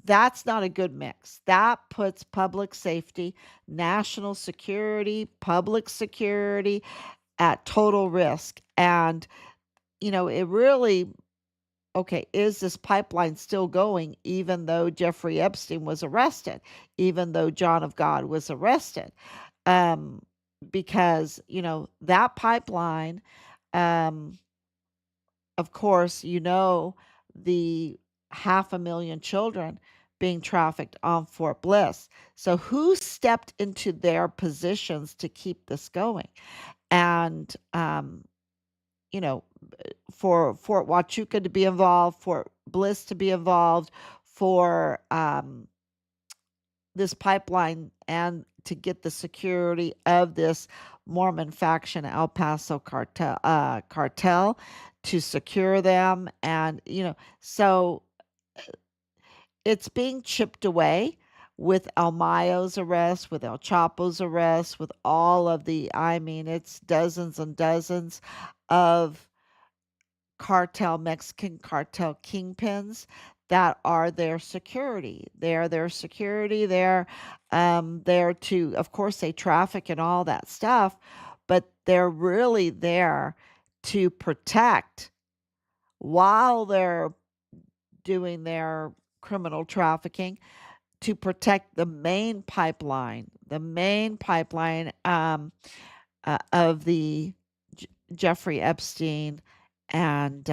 that's not a good mix. That puts public safety, national security, public security at total risk. And, it really, okay, is this pipeline still going even though Jeffrey Epstein was arrested, even though John of God was arrested? Because, that pipeline, of course, the 500,000 children being trafficked on Fort Bliss. So who stepped into their positions to keep this going? And, for Fort Huachuca to be involved, Fort Bliss to be involved, for this pipeline and to get the security of this Mormon faction El Paso cartel to secure them. And, so it's being chipped away with El Mayo's arrest, with El Chapo's arrest, with all of it's dozens and dozens of Mexican cartel kingpins that are their security. They're their security. They're there to, of course, they traffic and all that stuff, but they're really there to protect while they're doing their criminal trafficking, to protect the main pipeline of the Jeffrey Epstein, and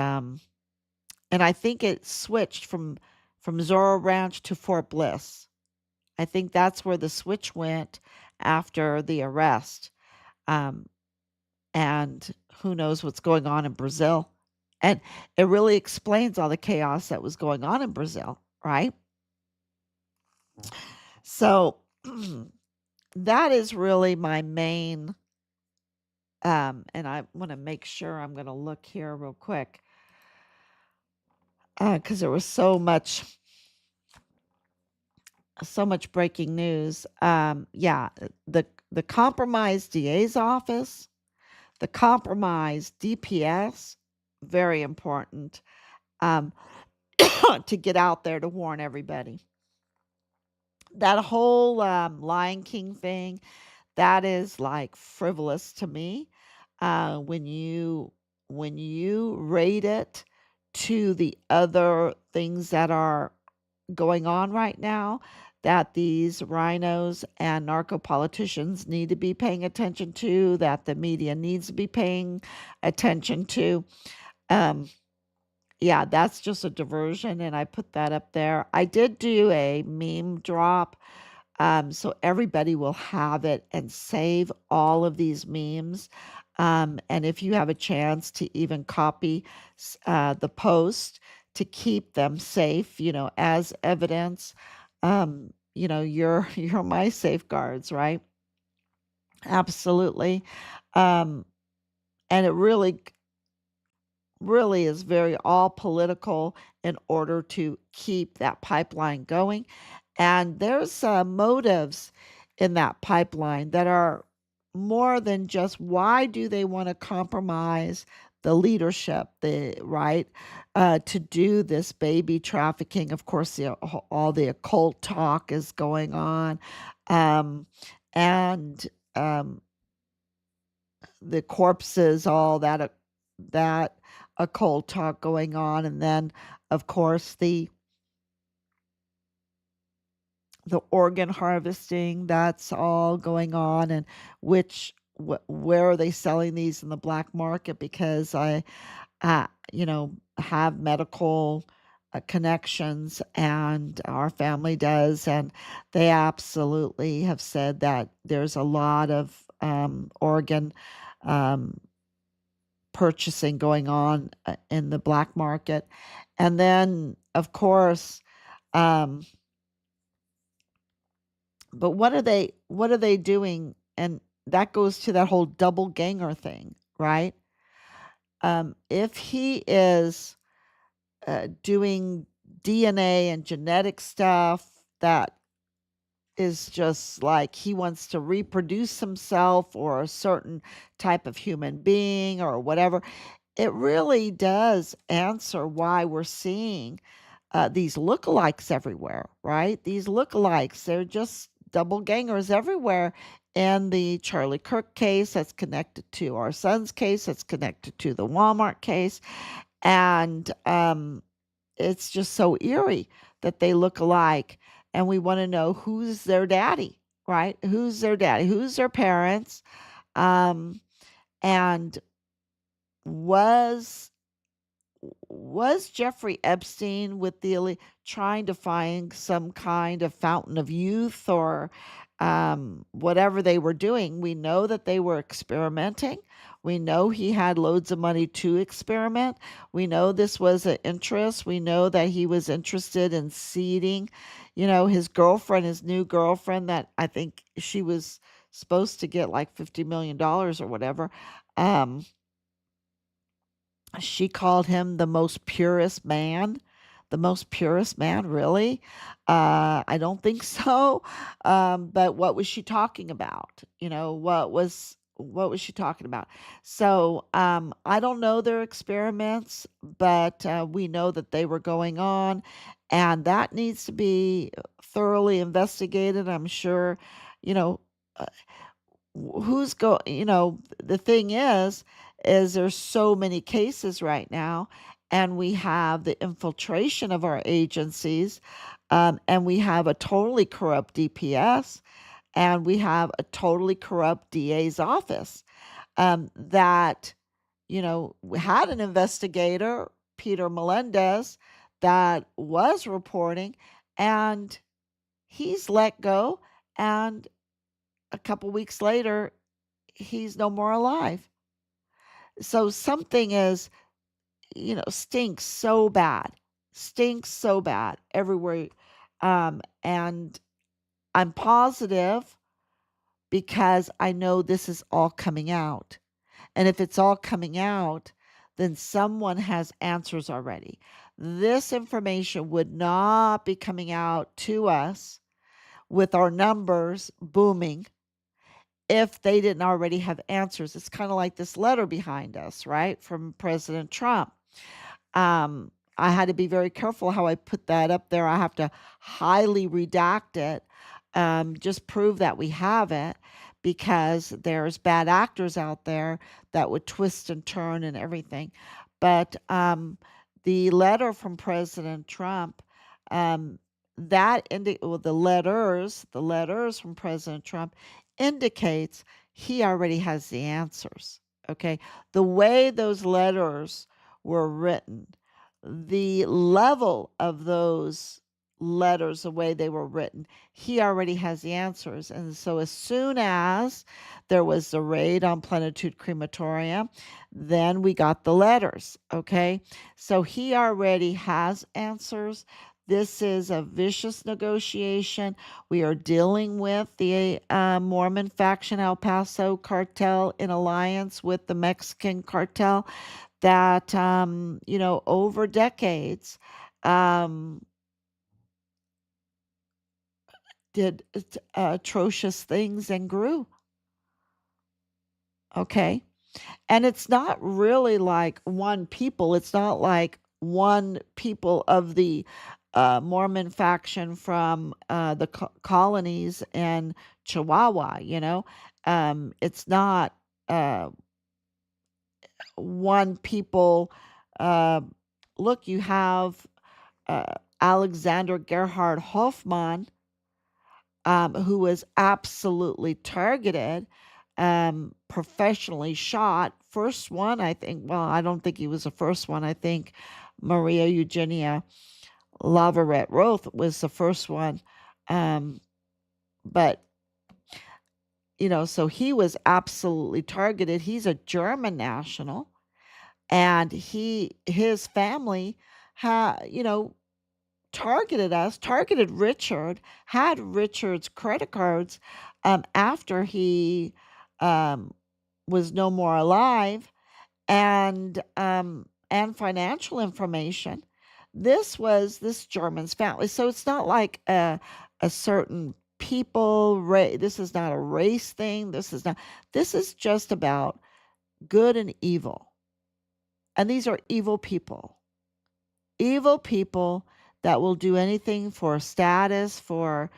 I think it switched from Zorro Ranch to Fort Bliss. I think that's where the switch went after the arrest. And who knows what's going on in Brazil. And it really explains all the chaos that was going on in Brazil, right? So that is really my main, and I want to make sure, I'm going to look here real quick, because there was so much breaking news. The compromised DA's office, the compromised DPS, very important, to get out there to warn everybody. That whole Lion King thing, that is like frivolous to me. When you rate it to the other things that are going on right now, that these rhinos and narco politicians need to be paying attention to, that the media needs to be paying attention to. yeah, that's just a diversion, and I put that up there. I did do a meme drop, so everybody will have it and save all of these memes. And if you have a chance to even copy the post to keep them safe, as evidence, you're my safeguards, right? Absolutely. Um, and it really is very all political in order to keep that pipeline going. And there's motives in that pipeline that are more than just why do they want to compromise the leadership, the right to do this baby trafficking. Of course, all the occult talk is going on, um, and um, the corpses, all that occult talk going on, and then of course the organ harvesting that's all going on, and where are they selling these in the black market? Because I have medical connections, and our family does, and they absolutely have said that there's a lot of organ um, purchasing going on in the black market. And then, of course, um, but what are they doing? And that goes to that whole double ganger thing, right? If he is doing DNA and genetic stuff that is just like he wants to reproduce himself or a certain type of human being or whatever, it really does answer why we're seeing these lookalikes everywhere, right? These lookalikes, they're just double gangers everywhere. And the Charlie Kirk case that's connected to our son's case, that's connected to the Walmart case. And it's just so eerie that they look alike. And we want to know who's their daddy, right? Who's their daddy? Who's their parents? Um, and was Jeffrey Epstein with the trying to find some kind of fountain of youth or whatever they were doing? We know that they were experimenting. We know he had loads of money to experiment. We know this was an interest. We know that he was interested in seeding, his girlfriend, his new girlfriend, that I think she was supposed to get like $50 million or whatever. She called him the most purest man. The most purest man, really? I don't think so. But what was she talking about? What was she talking about? So I don't know their experiments, but we know that they were going on, and that needs to be thoroughly investigated. I'm sure, you know, uh, the thing is there's so many cases right now, and we have the infiltration of our agencies, and we have a totally corrupt DPS, and we have a totally corrupt DA's office, that we had an investigator, Peter Melendez, that was reporting, and he's let go, and a couple weeks later he's no more alive. So something is, stinks so bad everywhere. And I'm positive because I know this is all coming out. And if it's all coming out, then someone has answers already. This information would not be coming out to us with our numbers booming if they didn't already have answers. It's kind of like this letter behind us, right, from President Trump. I had to be very careful how I put that up there. I have to highly redact it, just prove that we have it, because there's bad actors out there that would twist and turn and everything. But the letter from President Trump, the letters from President Trump indicates he already has the answers. Okay, the way those letters were written, the level of those letters, the way they were written, he already has the answers. And so as soon as there was the raid on Plenitude Crematorium, then we got the letters. Okay. So he already has answers. This is a vicious negotiation. We are dealing with the Mormon faction El Paso cartel in alliance with the Mexican cartel that, over decades did atrocious things and grew. Okay. And it's not really like one people. It's not like one people of the Mormon faction from the colonies and Chihuahua, it's not one people. Uh, Look, you have Alexander Gerhard Hoffman, who was absolutely targeted, professionally shot. First one, I think. Well, I don't think he was the first one. I think Maria Eugenia Lavarette Roth was the first one. But so he was absolutely targeted. He's a German national, and his family targeted Richard, had Richard's credit cards after he was no more alive, and financial information. This was this German's family. So it's not like a certain people this is not a race thing. This is just about good and evil. And these are evil people. Evil people that will do anything for status, for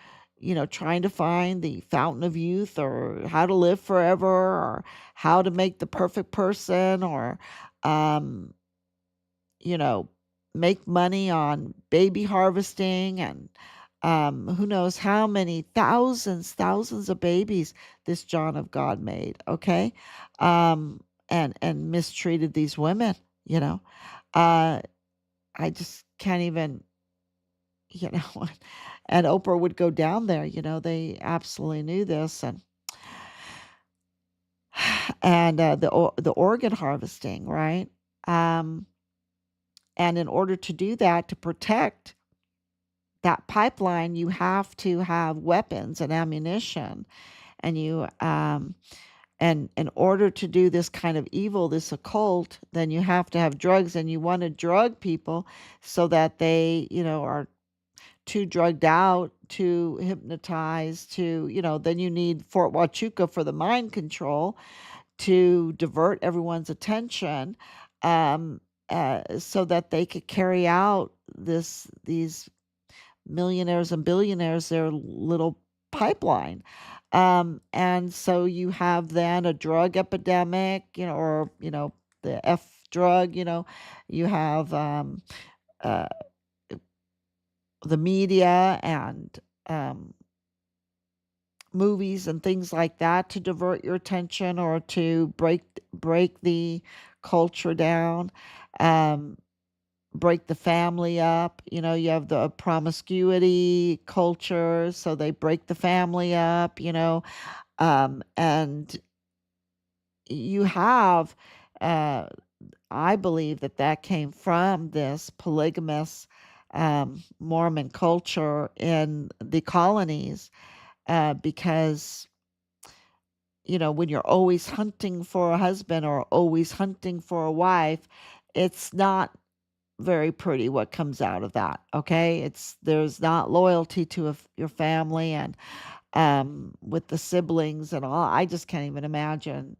trying to find the fountain of youth, or how to live forever, or how to make the perfect person, or make money on baby harvesting, and who knows how many thousands of babies this John of God made, okay? And mistreated these women, I just can't even, and Oprah would go down there, they absolutely knew this, and the organ harvesting, right? And in order to do that, to protect that pipeline, you have to have weapons and ammunition, and and in order to do this kind of evil, this occult, then you have to have drugs, and you want to drug people so that they, are too drugged out, too hypnotized, then you need Fort Huachuca for the mind control to divert everyone's attention, so that they could carry out these millionaires and billionaires, their little pipeline. And so you have then a drug epidemic, or, the F drug, you have the media and movies and things like that to divert your attention, or to break the culture down, break the family up. You have the promiscuity culture, so they break the family up, and you have, I believe that came from this polygamous Mormon culture in the colonies, because when you're always hunting for a husband or always hunting for a wife, it's not very pretty what comes out of that. Okay, there's not loyalty to your family, and with the siblings and all. I just can't even imagine.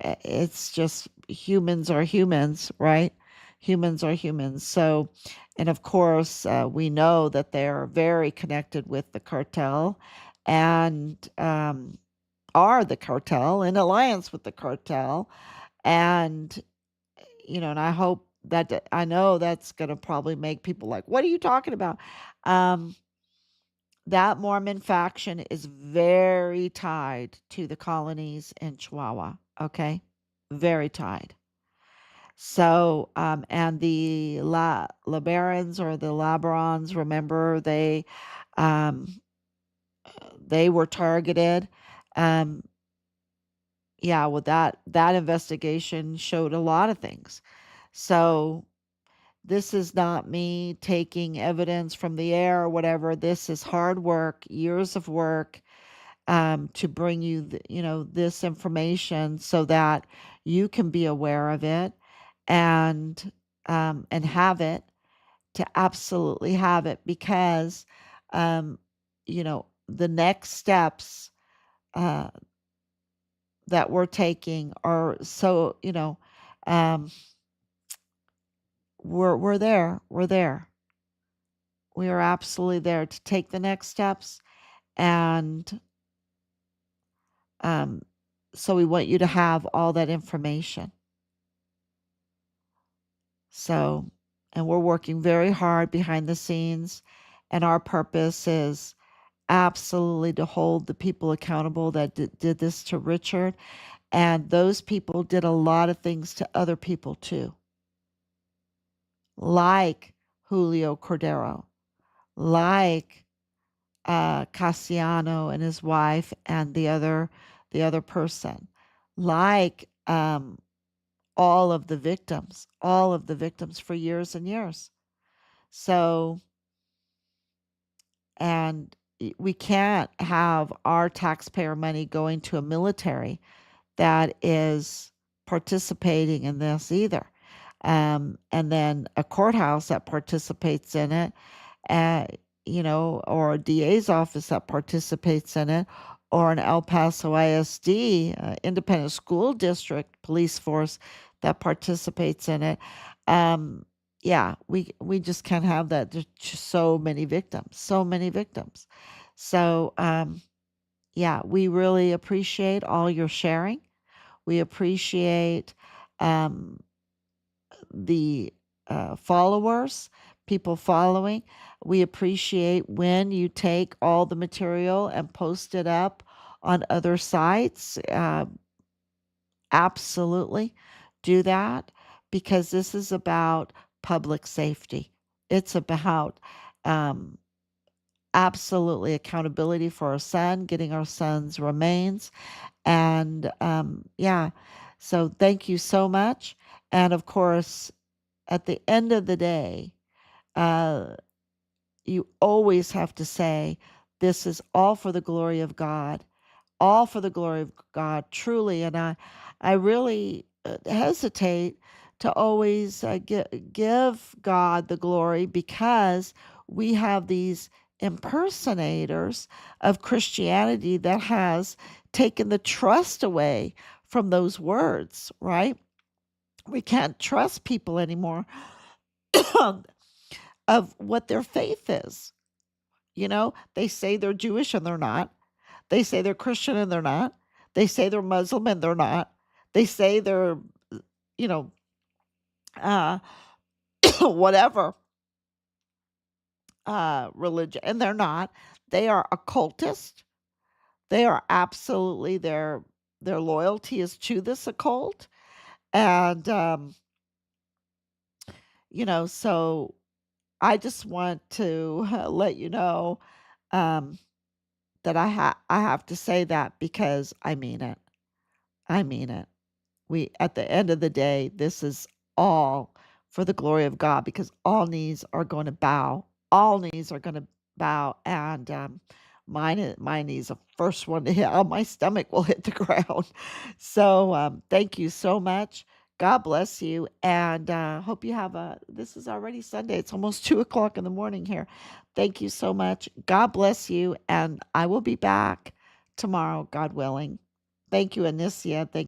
It's just, humans are humans, right? Humans are humans. So, and of course, we know that they're very connected with the cartel, and are the cartel, in alliance with the cartel. And, and I know that's going to probably make people like, what are you talking about? That Mormon faction is very tied to the colonies in Chihuahua. Okay. Very tied. So, and the LeBarons or the Labarons, remember um, they were targeted. Um, yeah, well, that investigation showed a lot of things. So this is not me taking evidence from the air or whatever. This is hard work, years of work, to bring you, this information so that you can be aware of it and have it, to absolutely have it, because, the next steps uh, that we're taking are so, um, we're there, we are absolutely there to take the next steps, and um, so we want you to have all that information. So, and we're working very hard behind the scenes, and our purpose is absolutely to hold the people accountable that did this to Richard. And those people did a lot of things to other people too, like Julio Cordero, like Cassiano and his wife, and the other person, like all of the victims for years and years. So, and we can't have our taxpayer money going to a military that is participating in this either. And then a courthouse that participates in it, uh, or a DA's office that participates in it, or an El Paso ISD, independent school district police force that participates in it. Yeah, we just can't have that. There's just so many victims, So, yeah, we really appreciate all your sharing. We appreciate um, the followers, people following. We appreciate when you take all the material and post it up on other sites. Absolutely do that, because this is about public safety. It's about um, absolutely accountability for our son, getting our son's remains. And yeah, so thank you so much. And of course, at the end of the day, uh, you always have to say, this is all for the glory of God, all for the glory of God, truly. And I really hesitate to always give God the glory, because we have these impersonators of Christianity that has taken the trust away from those words, right? We can't trust people anymore of what their faith is. They say they're Jewish and they're not. They say they're Christian and they're not. They say they're Muslim and they're not. They say they're, you know, uh, whatever religion, and they're not. They are occultist. They are absolutely their loyalty is to this occult, and so I just want to let you know um, that I have to say that, because I mean it. I mean it. We At the end of the day, this is all for the glory of God, because all knees are going to bow. All knees are going to bow, and my knees the first one to hit. Oh, my stomach will hit the ground. So thank you so much. God bless you, and hope you have a. This is already Sunday. It's almost 2 o'clock in the morning here. Thank you so much. God bless you, and I will be back tomorrow, God willing. Thank you, Anicia. Thank